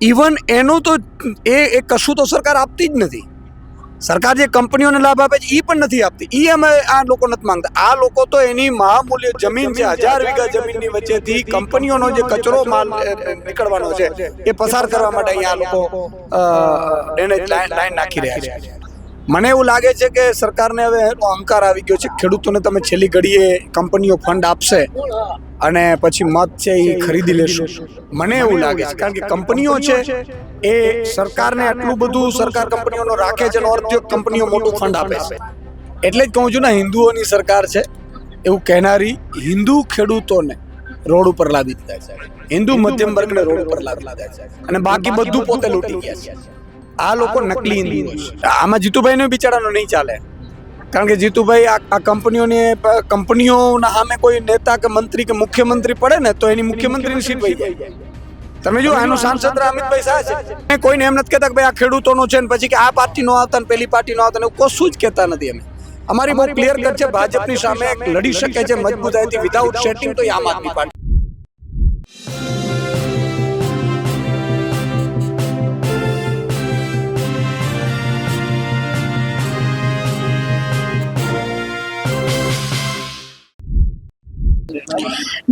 Even એનું તો એ કશું તો સરકાર આપતી જ નથી. સરકાર જે કંપનીઓને લાભ આપે છે એ પણ નથી આપતી. એ અમે આ લોકો નથી માંગતા. આ લોકો તો એની મહામૂલ્ય જમીન છે, 1000 વીઘા જમીનની વચ્ચેથી કંપનીઓનો જે કચરો માલ નીકળવાનો છે એ પસાર કરવા માટે અહીંયા આ લોકો ડ્રેનેજ લાઈન નાખી રહ્યા છે. મને એવું લાગે છે કે સરકારને હવે અહંકાર આવી ગયો છે. ખેડૂતોને તમે છેલ્લી ઘડીએ કંપનીઓ ફંડ આપશે અને પછી મત છે એ ખરીદી લેશું, મને એવું લાગે છે. કારણ કે કંપનીઓ છે એ સરકારને આટલું બધું સરકાર કંપનીઓનો રાખે છે, અર્થ કંપનીઓ મોટું ફંડ આપે છે. એટલે જ કહું છું ને, હિન્દુઓની સરકાર છે એવું કહેનારી હિન્દુ ખેડૂતોને રોડ ઉપર લાવી દીધા છે, હિન્દુ મધ્યમ વર્ગને રોડ ઉપર લાવી દીધા છે, અને બાકી બધું પોતે લૂંટી ગયા છે. આ લોકો નકલી હિન્દુઓ છે. આમાં જીતુભાઈને બિચારાનો નહીં ચાલે. કારણ કે જીતુભાઈ આ કંપનીઓના સામે કોઈ નેતા કે મંત્રી કે મુખ્યમંત્રી પડે ને તો એની મુખ્યમંત્રીની સીટ વહી જાય. તમે જો આનો સાંસદ અમિતભાઈ શાહ છે, કોઈને એમ નથી કહેતા કે ભાઈ આ ખેડૂતોનો છે ને પછી કે આ પાર્ટીનો આવતા ને પેલી પાર્ટીનો આવતા ને કશું જ કહેતા નથી. અમે અમારી બહુ ક્લિયર કટ છે, ભાજપની સામે લડી શકે છે મજબૂતાઈથી વિધાઉટ સેટિંગ તો આમ આદમી પાર્ટી.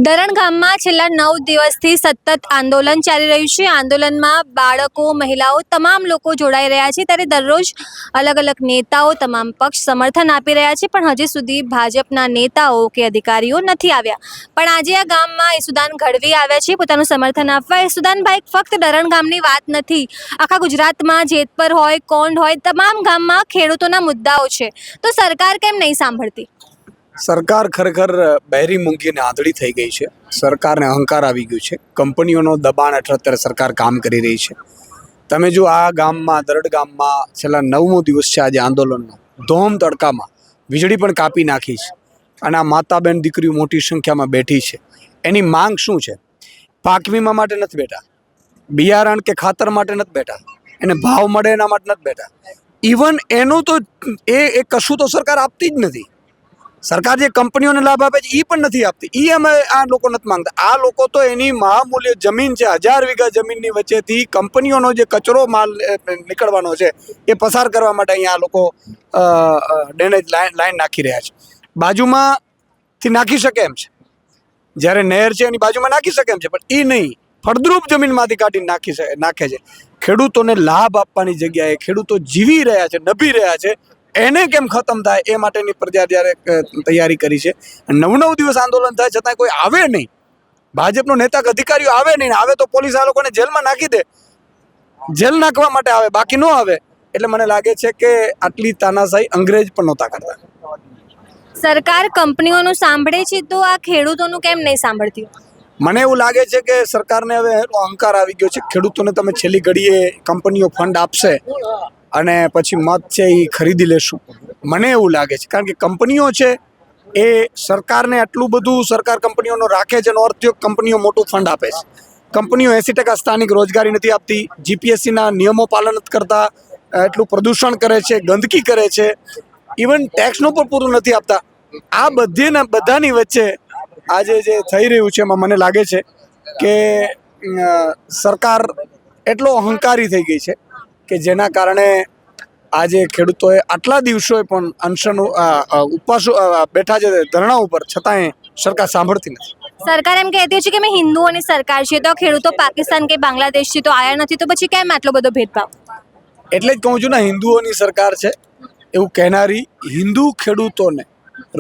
ધરણ ગામમાં છેલ્લા 9 દિવસથી સતત આંદોલન ચાલી રહ્યું છે. આંદોલનમાં બાળકો, મહિલાઓ, તમામ લોકો જોડાઈ રહ્યા છે. ત્યારે દરરોજ અલગ અલગ નેતાઓ તમામ પક્ષ સમર્થન આપી રહ્યા છે, પણ હજી સુધી ભાજપના નેતાઓ કે અધિકારીઓ નથી આવ્યા. પણ આજે આ ગામમાં ઈસુદાન ગઢવી આવ્યા છે પોતાનું સમર્થન આપવા. ઈસુદાનભાઈ, ફક્ત ધરણ ગામની વાત નથી, આખા ગુજરાતમાં જેતપર હોય, કોંઢ હોય, તમામ ગામમાં ખેડૂતોના મુદ્દાઓ છે. તો સરકાર કેમ નહીં સાંભળતી? સરકાર ખરેખર બહેરી મૂંગીને આંધળી થઈ ગઈ છે. સરકારને અહંકાર આવી ગયું છે. કંપનીઓનો દબાણ હેઠળ અત્યારે સરકાર કામ કરી રહી છે. તમે જો આ ગામમાં, દરડ ગામમાં છેલ્લા 9મો દિવસ છે આજે આંદોલનનો. ધોમ તડકામાં વીજળી પણ કાપી નાખી છે અને આ માતા બેન દીકરીઓ મોટી સંખ્યામાં બેઠી છે. એની માંગ શું છે? પાક વીમા માટે નથી બેઠા, બિયારણ કે ખાતર માટે નથી બેઠા, એને ભાવ મળે એના માટે નથી બેઠા. ઇવન એનું તો એ કશું તો સરકાર આપતી જ નથી. સરકાર જે કંપનીઓને લાભ આપે છે એ પણ નથી આપતી. એ અમે આ લોકો નથી માંગતા. આ લોકો તો એની મહામૂલ્ય જમીન છે, 1000 વીઘા જમીનની વચ્ચેથી કંપનીઓનો જે કચરો માલ નીકળવાનો છે એ પસાર કરવા માટે અહીંયા આ લોકો ડ્રેનેજ લાઈન નાખી રહ્યા છે. બાજુમાંથી નાખી શકે એમ છે, જ્યારે નહેર છે એની બાજુમાં નાખી શકે એમ છે, પણ એ નહીં, ફળદ્રુપ જમીનમાંથી કાઢી નાખે છે. ખેડૂતોને લાભ આપવાની જગ્યાએ ખેડૂતો જીવી રહ્યા છે, નભી રહ્યા છે, એને કેમ ખતમ થાય એ માટેની પ્રજા જ્યારે તૈયારી કરી છે. 9 દિવસ આંદોલન થાય છતાં કોઈ આવે નહીં, ભાજપનો નેતા કે અધિકારીઓ આવે નહીં. આવે તો પોલીસ આ લોકોને જેલમાં નાખી દે, જેલ નાખવા માટે આવે, બાકી ન આવે. એટલે મને લાગે છે કે આટલી તાનાશાહી અંગ્રેજ પણ નહોતા કરતા. સરકાર કંપનીઓનું સાંભળે છે તો આ ખેડૂતોનું કેમ નહીં સાંભળતી? મને એવું લાગે છે કે સરકારને હવે અહંકાર આવી ગયો છે. ખેડૂતોને તમે છેલ્લી ઘડીએ કંપનીઓ ફંડ આપશે અને પછી મત છે એ ખરીદી લેશું, મને એવું લાગે છે. કારણ કે કંપનીઓ છે એ સરકારને આટલું બધું સરકાર કંપનીઓનો રાખે છે, અર્થ કંપનીઓ મોટું ફંડ આપે છે. કંપનીઓ 80% સ્થાનિક રોજગારી નથી આપતી, જીપીએસસીના નિયમો પાલન નથી કરતા, એટલું પ્રદૂષણ કરે છે, ગંદકી કરે છે, ઇવન ટેક્સનું પણ પૂરું નથી આપતા. આ બધાની વચ્ચે આજે જે થઈ રહ્યું છે એમાં મને લાગે છે કે સરકાર એટલો અહંકારી થઈ ગઈ છે કે જેના કારણે આજે ખેડૂતોએ આટલા દિવસોએ પણ અનશન ઉપવાસો બેઠા છે ધરણા ઉપર, છતાંય સરકાર સાંભળતી નથી. સરકાર એમ કહેતી છે કે મેં હિન્દુઓની સરકાર છે, તો ખેડૂતો પાકિસ્તાન કે બાંગ્લાદેશથી તો આયા નથી, તો પછી કેમ આટલો બધો ભેદભાવ? એટલે જ કહું છું ને, હિન્દુઓની સરકાર છે એવું કહેનારી હિન્દુ ખેડૂતોને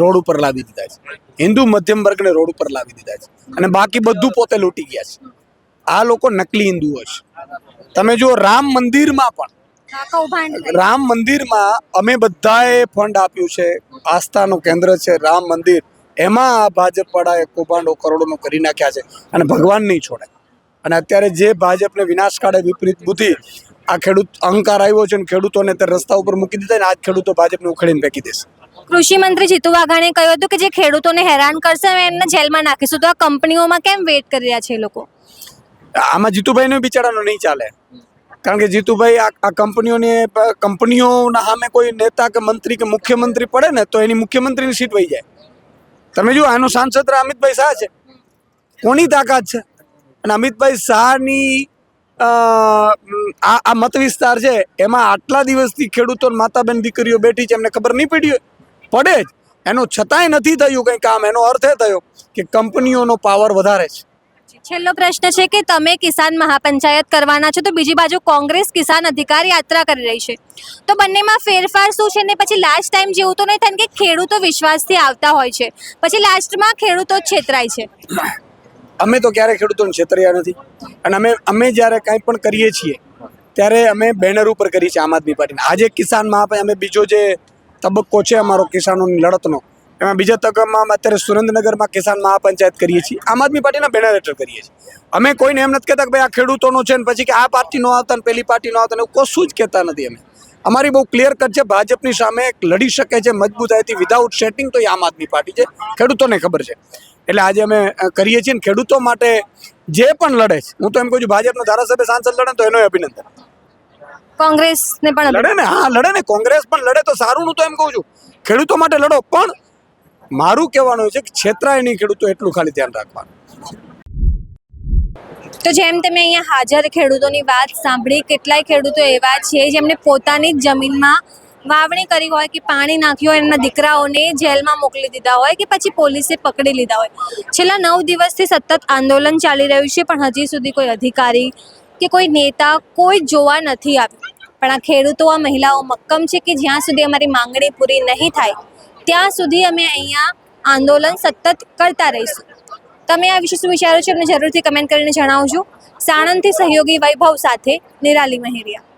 રોડ ઉપર લાવી દીધા છે, હિન્દુ મધ્યમ વર્ગને રોડ ઉપર લાવી દીધા છે, અને બાકી બધું પોતે લૂંટી ગયા છે. આ લોકો નકલી હિન્દુઓ છે. તમે જો રામ મંદિરમાં અમે બધાએ ફંડ આપ્યું છે, આસ્થાનું કેન્દ્ર છે રામ મંદિર, એમાં ભાજપ વાળાએ કૌભાંડો કરોડોનો કરી નાખ્યા છે અને ભગવાન નહીં છોડે. અને અત્યારે જે ભાજપને વિનાશ કાળે વિપરીત બુદ્ધિ, આ ખેડૂત અહંકાર આવ્યો છે ને ખેડૂતોને તે રસ્તા ઉપર મૂકી દીધા ને આજ ખેડૂતો ભાજપને ઉખેડીને ફેંકી દેશે. કૃષિ મંત્રી જીતુ વાઘાણીએ કહ્યું હતું કે જે ખેડૂતોને હેરાન કરશે અમે એમને જેલમાં નાખીશું, તો આ કંપનીઓમાં કેમ વેઇટ કરી રહ્યા છે એ લોકો? આમાં જીતુભાઈને બિચારાનો નહીં ચાલે. કારણ કે જીતુભાઈ આ કંપનીઓના સામે કોઈ નેતા કે મંત્રી કે મુખ્યમંત્રી પડે ને તો એની મુખ્યમંત્રીની સીટ વહી જાય. તમે જો આનો સાંસદ અમિતભાઈ શાહ છે, કોની તાકાત છે? અને અમિતભાઈ શાહની આ મત વિસ્તાર છે એમાં આટલા દિવસથી ખેડૂતો ને માતાબેન દીકરીઓ બેઠી છે, એમને ખબર નહીં પડી હોય? પડે જ. એનો છતાંય નથી થયું કંઈ કામ. એનો અર્થ એ થયો કે કંપનીઓનો પાવર વધારે છે. છેલ્લો પ્રશ્ન છે કે તમે કિસાન મહાપંચાયત કરવાના છો, તો બીજી બાજુ કોંગ્રેસ કિસાન અધિકાર યાત્રા કરી રહી છે, તો બંનેમાં ફેરફાર શું છે? ને પછી લાસ્ટ ટાઈમ જેવું તો નહીં થાય ને કે ખેડૂતો વિશ્વાસથી આવતા હોય છે, પછી લાસ્ટમાં ખેડૂતો જ છેતરાય છે. અમે તો ક્યારેય ખેડૂતોને છેતર્યા નથી. અને અમે જ્યારે કાંઈ પણ કરીએ છીએ ત્યારે અમે બેનર ઉપર કરીએ છીએ આમ આદમી પાર્ટીના. આજે કિસાન મહાપંચાયત, અમે બીજો જે તબક્કો છે અમારો કિસાનોની લડતનો, એમાં બીજા તબક્કામાં અત્યારે સુરેન્દ્રનગરમાં કિસાન મહાપંચાયત કરીએ છીએ, આમ આદમી પાર્ટીના બેનર હેઠળ કરીએ છીએ. અમે કોઈને એમ નથી કહેતા કે ભાઈ આ ખેડૂતોનો છે ને પછી કે આ પાર્ટીનો આવતા ને પેલી પાર્ટીનો આવતા ને એવું કશું જ કહેતા નથી. અમારી બહુ ક્લિયર કટ છે. ભાજપની સામે લડી શકે છે મજબૂતાઈથી વિધાઉટ સેટિંગ તો એ આમ આદમી પાર્ટી છે. ખેડૂતોને ખબર છે. એટલે આજે અમે કરીએ છીએ ને ખેડૂતો માટે જે પણ લડે છે, હું તો એમ કહું છું ભાજપનો ધારાસભ્ય સાંસદ લડે તો એનો અભિનંદન. કોંગ્રેસને પણ લડે ને, હા લડે ને, કોંગ્રેસ પણ લડે તો સારું. હું તો એમ કહું છું ખેડૂતો માટે લડો, પણ મારું કહેવાનું છે કે છેતરાય નહીં ખેડૂતો, એટલું ખાલી ધ્યાન રાખવાનું. તો જેમ તમે અહીંયા હાજર ખેડૂતોની વાત સાંભળી, કેટલાય ખેડૂતો એવા છે જેમણે પોતાની જ જમીનમાં વાવણી કરી હોય કે પાણી નાખ્યું હોય, એમના દીકરાઓને જેલમાં મોકલી દીધા હોય કે પછી પોલીસે પકડી લીધા હોય. છેલ્લા 9 દિવસથી સતત આંદોલન ચાલી રહ્યું છે, પણ હજી સુધી કોઈ અધિકારી કે કોઈ નેતા કોઈ જોવા નથી આવ્યું. પણ આ ખેડૂતો, આ મહિલાઓ મક્કમ છે કે જ્યાં સુધી અમારી માંગણી પૂરી નહીં થાય ત્યાં સુધી અમે અહીંયા આંદોલન સતત કરતા રહીશું. તમે આ વિશે શું વિચારો છો? અમને જરૂરથી કમેન્ટ કરીને જણાવજો. સાણંદથી સહયોગી વૈભવ સાથે નિરાલી મહેરિયા.